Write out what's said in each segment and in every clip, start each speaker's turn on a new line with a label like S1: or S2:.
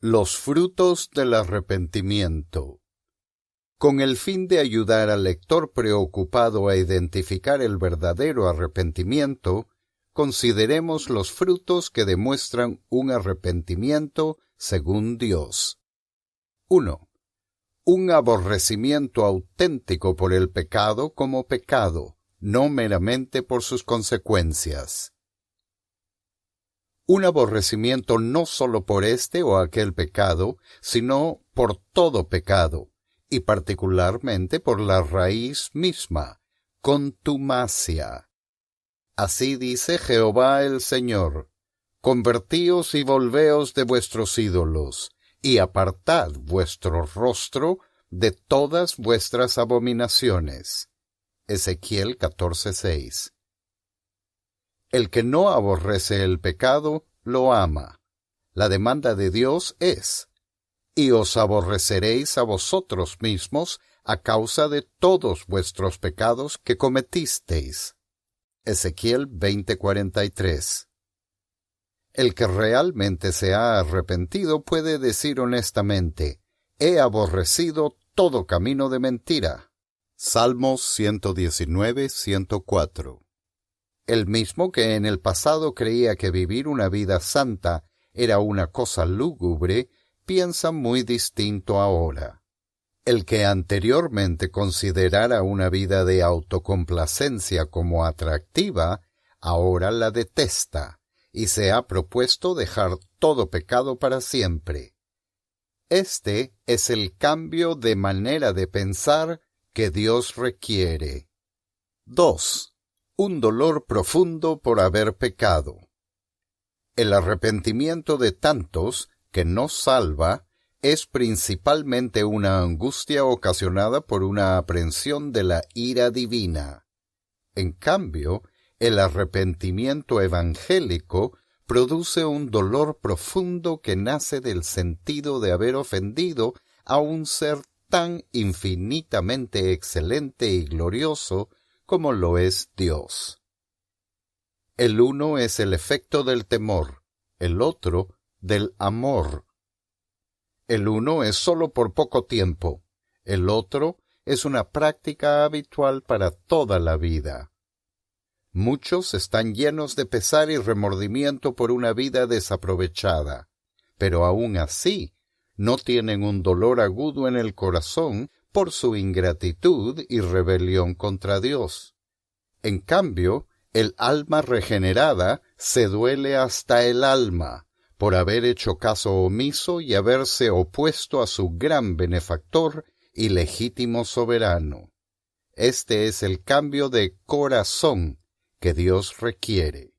S1: Los frutos del arrepentimiento. Con el fin de ayudar al lector preocupado a identificar el verdadero arrepentimiento, consideremos los frutos que demuestran un arrepentimiento según Dios. 1. Un aborrecimiento auténtico por el pecado como pecado, no meramente por sus consecuencias. Un aborrecimiento no sólo por este o aquel pecado, sino por todo pecado, y particularmente por la raíz misma, contumacia. Así dice Jehová el Señor: convertíos y volveos de vuestros ídolos, y apartad vuestro rostro de todas vuestras abominaciones. Ezequiel 14:6. El que no aborrece el pecado, lo ama. La demanda de Dios es: y os aborreceréis a vosotros mismos a causa de todos vuestros pecados que cometisteis. Ezequiel 20:43. El que realmente se ha arrepentido puede decir honestamente: he aborrecido todo camino de mentira. Salmos 119:104. El mismo que en el pasado creía que vivir una vida santa era una cosa lúgubre, piensa muy distinto ahora. El que anteriormente considerara una vida de autocomplacencia como atractiva, ahora la detesta, y se ha propuesto dejar todo pecado para siempre. Este es el cambio de manera de pensar que Dios requiere. 2. Un dolor profundo por haber pecado. El arrepentimiento de tantos, que no salva, es principalmente una angustia ocasionada por una aprensión de la ira divina. En cambio, el arrepentimiento evangélico produce un dolor profundo que nace del sentido de haber ofendido a un ser tan infinitamente excelente y glorioso como lo es Dios. El uno es el efecto del temor, el otro del amor. El uno es sólo por poco tiempo, el otro es una práctica habitual para toda la vida. Muchos están llenos de pesar y remordimiento por una vida desaprovechada, pero aún así no tienen un dolor agudo en el corazón por su ingratitud y rebelión contra Dios. En cambio, el alma regenerada se duele hasta el alma por haber hecho caso omiso y haberse opuesto a su gran benefactor y legítimo soberano. Este es el cambio de corazón que Dios requiere.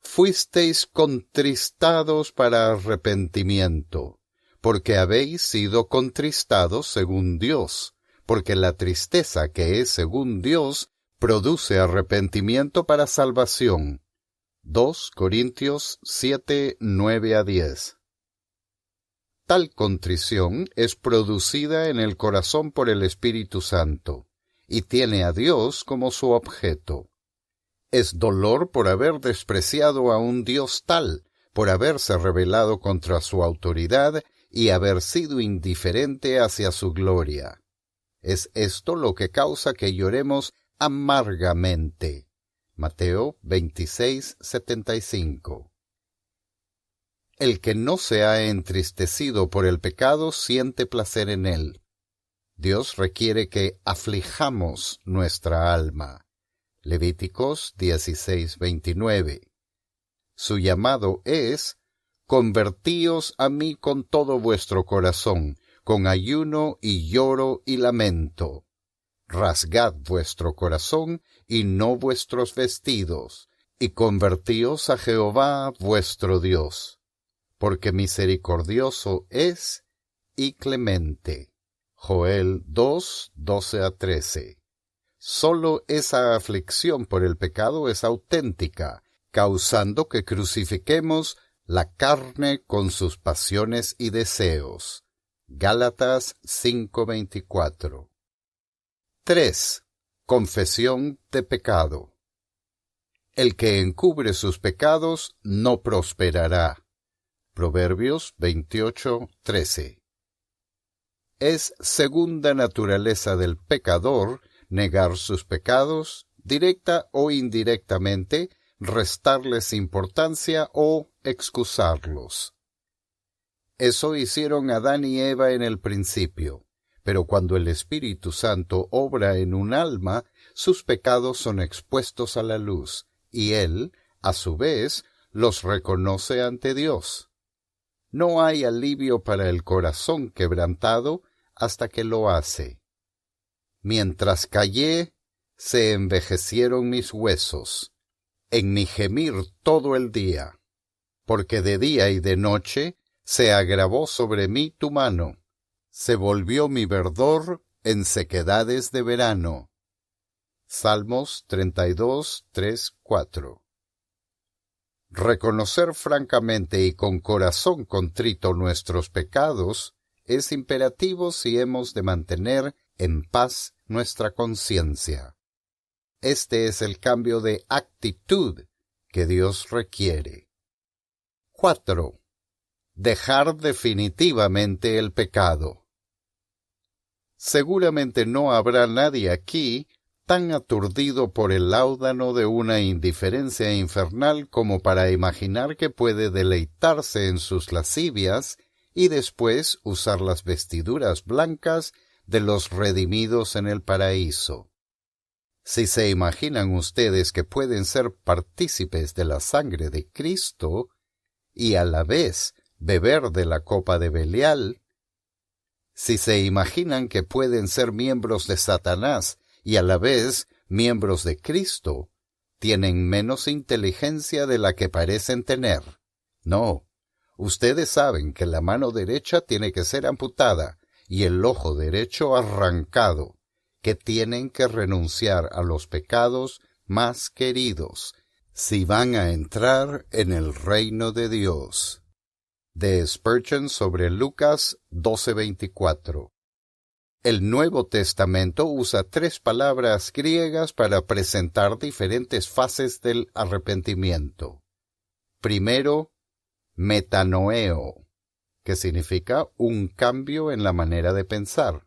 S1: Fuisteis contristados para arrepentimiento, porque habéis sido contristados según Dios, porque la tristeza que es según Dios produce arrepentimiento para salvación. 2 Corintios 7, 9-10. Tal contrición es producida en el corazón por el Espíritu Santo, y tiene a Dios como su objeto. Es dolor por haber despreciado a un Dios tal, por haberse rebelado contra su autoridad y haber sido indiferente hacia su gloria. Es esto lo que causa que lloremos amargamente. Mateo 26:75. El que no se ha entristecido por el pecado siente placer en él. Dios requiere que aflijamos nuestra alma. Levíticos 16:29. Su llamado es: convertíos a mí con todo vuestro corazón, con ayuno y lloro y lamento. Rasgad vuestro corazón y no vuestros vestidos, y convertíos a Jehová vuestro Dios, porque misericordioso es y clemente. Joel 2, 12-13. Sólo esa aflicción por el pecado es auténtica, causando que crucifiquemos la carne con sus pasiones y deseos. Gálatas 5:24. 3. Confesión de pecado. El que encubre sus pecados no prosperará. Proverbios 28:13. Es segunda naturaleza del pecador negar sus pecados, directa o indirectamente, restarles importancia o excusarlos. Eso hicieron Adán y Eva en el principio, pero cuando el Espíritu Santo obra en un alma, sus pecados son expuestos a la luz, y él, a su vez, los reconoce ante Dios. No hay alivio para el corazón quebrantado hasta que lo hace. Mientras callé, se envejecieron mis huesos, en mi gemir todo el día, porque de día y de noche se agravó sobre mí tu mano, se volvió mi verdor en sequedades de verano. Salmos 32, 3, 4. Reconocer francamente y con corazón contrito nuestros pecados es imperativo si hemos de mantener en paz nuestra conciencia. Este es el cambio de actitud que Dios requiere. 4. Dejar definitivamente el pecado. Seguramente no habrá nadie aquí tan aturdido por el láudano de una indiferencia infernal como para imaginar que puede deleitarse en sus lascivias y después usar las vestiduras blancas de los redimidos en el paraíso. Si se imaginan ustedes que pueden ser partícipes de la sangre de Cristo y a la vez beber de la copa de Belial, si se imaginan que pueden ser miembros de Satanás y a la vez miembros de Cristo, tienen menos inteligencia de la que parecen tener. No, ustedes saben que la mano derecha tiene que ser amputada y el ojo derecho arrancado, que tienen que renunciar a los pecados más queridos si van a entrar en el reino de Dios. De Spurgeon sobre Lucas 12:24. El Nuevo Testamento usa 3 palabras griegas para presentar diferentes fases del arrepentimiento. Primero, metanoeo, que significa un cambio en la manera de pensar.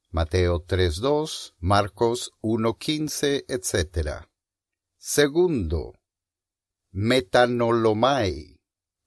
S1: Mateo 3:2, Marcos 1:15, etc. Segundo, metanolomai,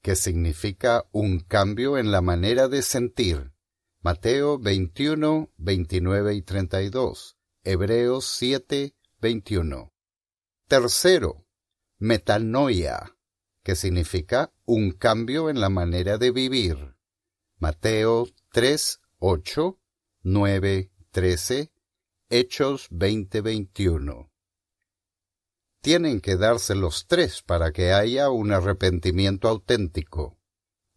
S1: que significa un cambio en la manera de sentir. Mateo 21, 29 y 32, Hebreos 7, 21. Tercero, metanoia, que significa un cambio en la manera de vivir. Mateo 3, 8, 9, 13, Hechos 20, 21. Tienen que darse los 3 para que haya un arrepentimiento auténtico.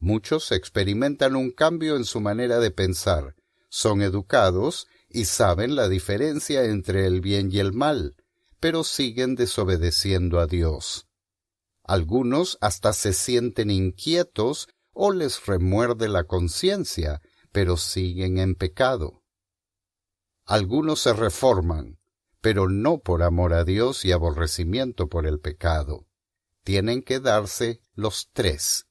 S1: Muchos experimentan un cambio en su manera de pensar, son educados y saben la diferencia entre el bien y el mal, pero siguen desobedeciendo a Dios. Algunos hasta se sienten inquietos o les remuerde la conciencia, pero siguen en pecado. Algunos se reforman, pero no por amor a Dios y aborrecimiento por el pecado. Tienen que darse los 3.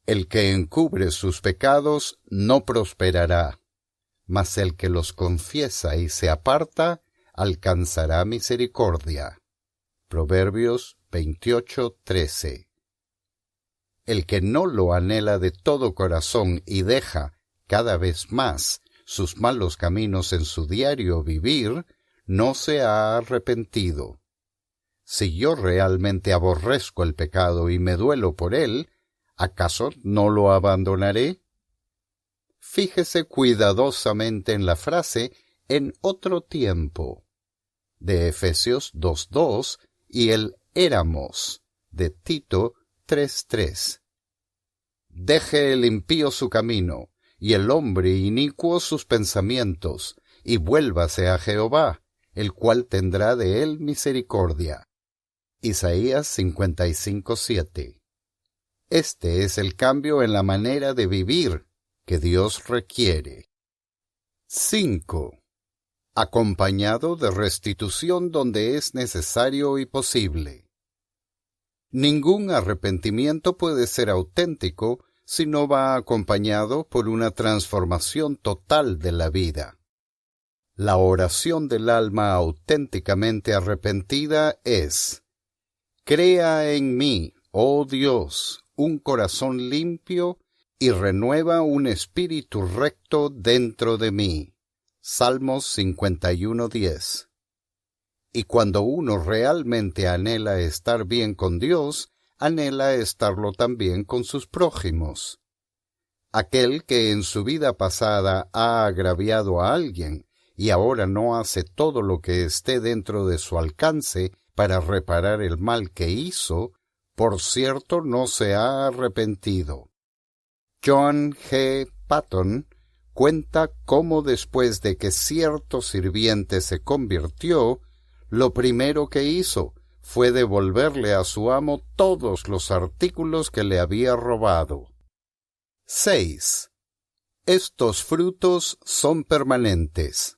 S1: El que encubre sus pecados no prosperará, mas el que los confiesa y se aparta alcanzará misericordia. Proverbios 28:13. El que no lo anhela de todo corazón y deja cada vez más sus malos caminos en su diario vivir, no se ha arrepentido. Si yo realmente aborrezco el pecado y me duelo por él, ¿acaso no lo abandonaré? Fíjese cuidadosamente en la frase «en otro tiempo» de Efesios 2:2 y el «éramos» de Tito 3:3. Deje el impío su camino, y el hombre inicuo sus pensamientos, y vuélvase a Jehová, el cual tendrá de él misericordia. Isaías 55:7. Este es el cambio en la manera de vivir que Dios requiere. 5. Acompañado de restitución donde es necesario y posible. Ningún arrepentimiento puede ser auténtico si no va acompañado por una transformación total de la vida. La oración del alma auténticamente arrepentida es: crea en mí, oh Dios, un corazón limpio y renueva un espíritu recto dentro de mí. Salmos 51:10. Y cuando uno realmente anhela estar bien con Dios, anhela estarlo también con sus prójimos. Aquel que en su vida pasada ha agraviado a alguien y ahora no hace todo lo que esté dentro de su alcance para reparar el mal que hizo, por cierto no se ha arrepentido. John G. Paton cuenta cómo después de que cierto sirviente se convirtió, lo primero que hizo fue devolverle a su amo todos los artículos que le había robado. 6. Estos frutos son permanentes.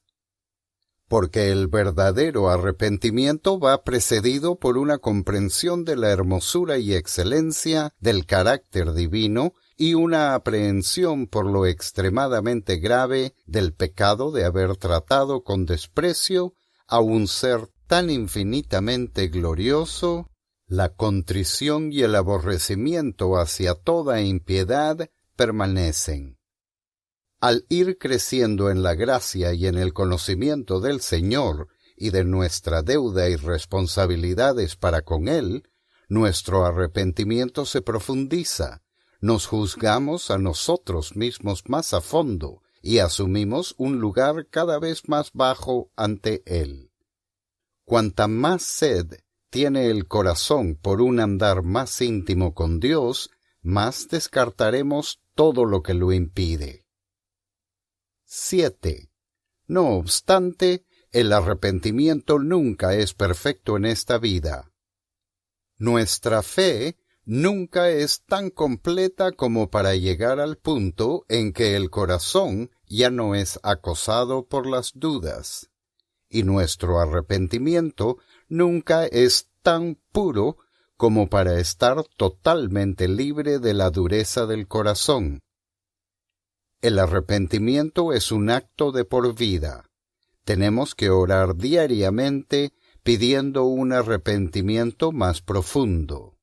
S1: Porque el verdadero arrepentimiento va precedido por una comprensión de la hermosura y excelencia del carácter divino y una aprehensión por lo extremadamente grave del pecado de haber tratado con desprecio a un ser tan infinitamente glorioso. La contrición y el aborrecimiento hacia toda impiedad permanecen. Al ir creciendo en la gracia y en el conocimiento del Señor y de nuestra deuda y responsabilidades para con Él, nuestro arrepentimiento se profundiza, nos juzgamos a nosotros mismos más a fondo y asumimos un lugar cada vez más bajo ante Él. Cuanta más sed tiene el corazón por un andar más íntimo con Dios, más descartaremos todo lo que lo impide. 7. No obstante, el arrepentimiento nunca es perfecto en esta vida. Nuestra fe nunca es tan completa como para llegar al punto en que el corazón ya no es acosado por las dudas, y nuestro arrepentimiento nunca es tan puro como para estar totalmente libre de la dureza del corazón. El arrepentimiento es un acto de por vida. Tenemos que orar diariamente pidiendo un arrepentimiento más profundo.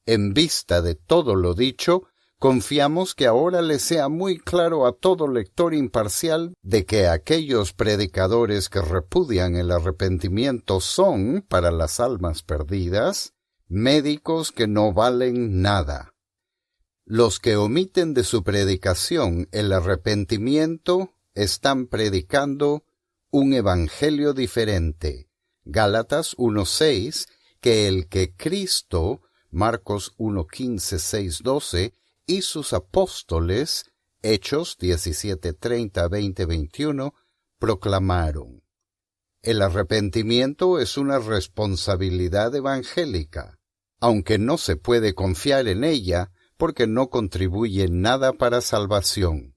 S1: En vista de todo lo dicho, confiamos que ahora le sea muy claro a todo lector imparcial de que aquellos predicadores que repudian el arrepentimiento son, para las almas perdidas, médicos que no valen nada. Los que omiten de su predicación el arrepentimiento están predicando un evangelio diferente. Gálatas 1:6, que el que Cristo, Marcos 1:15, 6:12, y sus apóstoles, Hechos 17:30, 20, 21, proclamaron. El arrepentimiento es una responsabilidad evangélica, aunque no se puede confiar en ella porque no contribuye nada para salvación.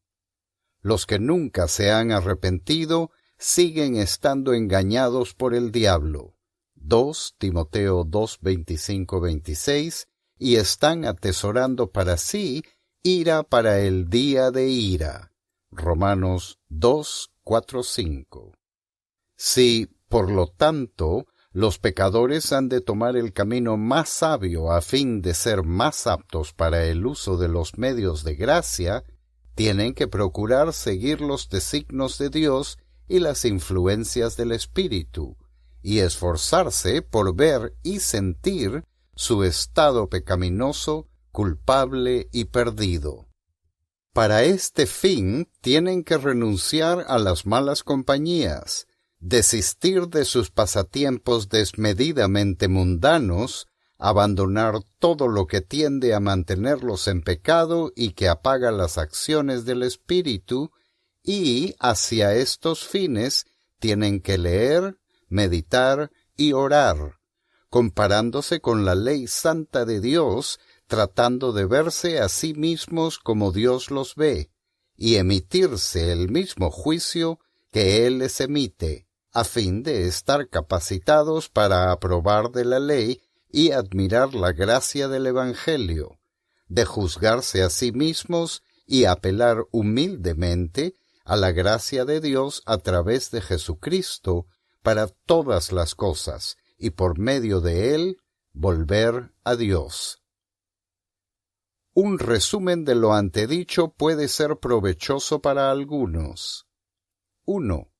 S1: Los que nunca se han arrepentido siguen estando engañados por el diablo. 2 Timoteo 2:25-26, y están atesorando para sí ira para el día de ira. Romanos 2:4-5. Si, por lo tanto, los pecadores han de tomar el camino más sabio a fin de ser más aptos para el uso de los medios de gracia, tienen que procurar seguir los designios de Dios y las influencias del Espíritu, y esforzarse por ver y sentir su estado pecaminoso, culpable y perdido. Para este fin tienen que renunciar a las malas compañías, desistir de sus pasatiempos desmedidamente mundanos, abandonar todo lo que tiende a mantenerlos en pecado y que apaga las acciones del Espíritu, y hacia estos fines tienen que leer, meditar y orar, comparándose con la ley santa de Dios, tratando de verse a sí mismos como Dios los ve, y emitirse el mismo juicio que Él les emite, a fin de estar capacitados para aprobar de la ley y admirar la gracia del Evangelio, de juzgarse a sí mismos y apelar humildemente a la gracia de Dios a través de Jesucristo para todas las cosas, y por medio de él volver a Dios. Un resumen de lo antedicho puede ser provechoso para algunos. 1.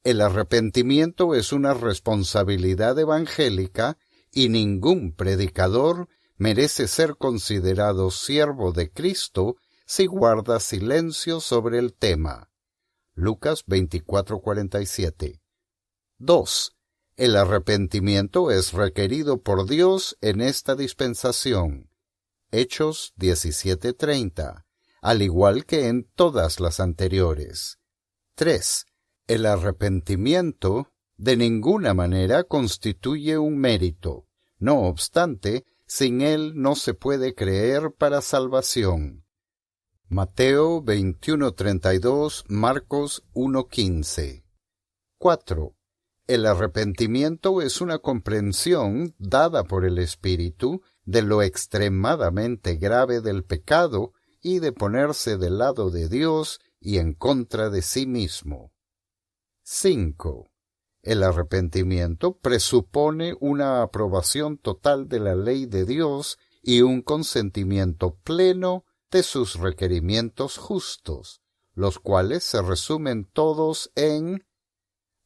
S1: El arrepentimiento es una responsabilidad evangélica y ningún predicador merece ser considerado siervo de Cristo si guarda silencio sobre el tema. Lucas 24:47. 2. El arrepentimiento es requerido por Dios en esta dispensación. Hechos 17:30, al igual que en todas las anteriores. 3. El arrepentimiento de ninguna manera constituye un mérito. No obstante, sin él no se puede creer para salvación. Mateo 21:32, Marcos 1:15. 4. El arrepentimiento es una comprensión dada por el Espíritu de lo extremadamente grave del pecado y de ponerse del lado de Dios y en contra de sí mismo. 5. El arrepentimiento presupone una aprobación total de la ley de Dios y un consentimiento pleno de sus requerimientos justos, los cuales se resumen todos en: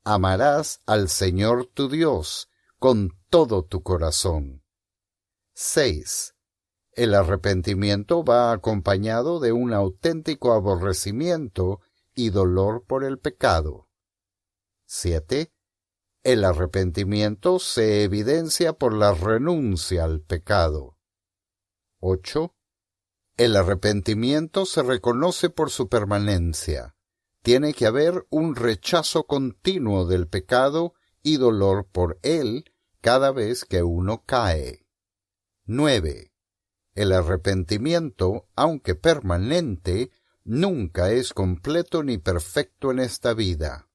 S1: amarás al Señor tu Dios con todo tu corazón. 6. El arrepentimiento va acompañado de un auténtico aborrecimiento y dolor por el pecado. 7. El arrepentimiento se evidencia por la renuncia al pecado. 8. El arrepentimiento se reconoce por su permanencia. Tiene que haber un rechazo continuo del pecado y dolor por él cada vez que uno cae. 9. El arrepentimiento, aunque permanente, nunca es completo ni perfecto en esta vida.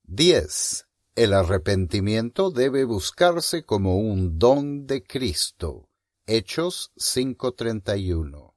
S1: 10. El arrepentimiento debe buscarse como un don de Cristo. Hechos 5:31.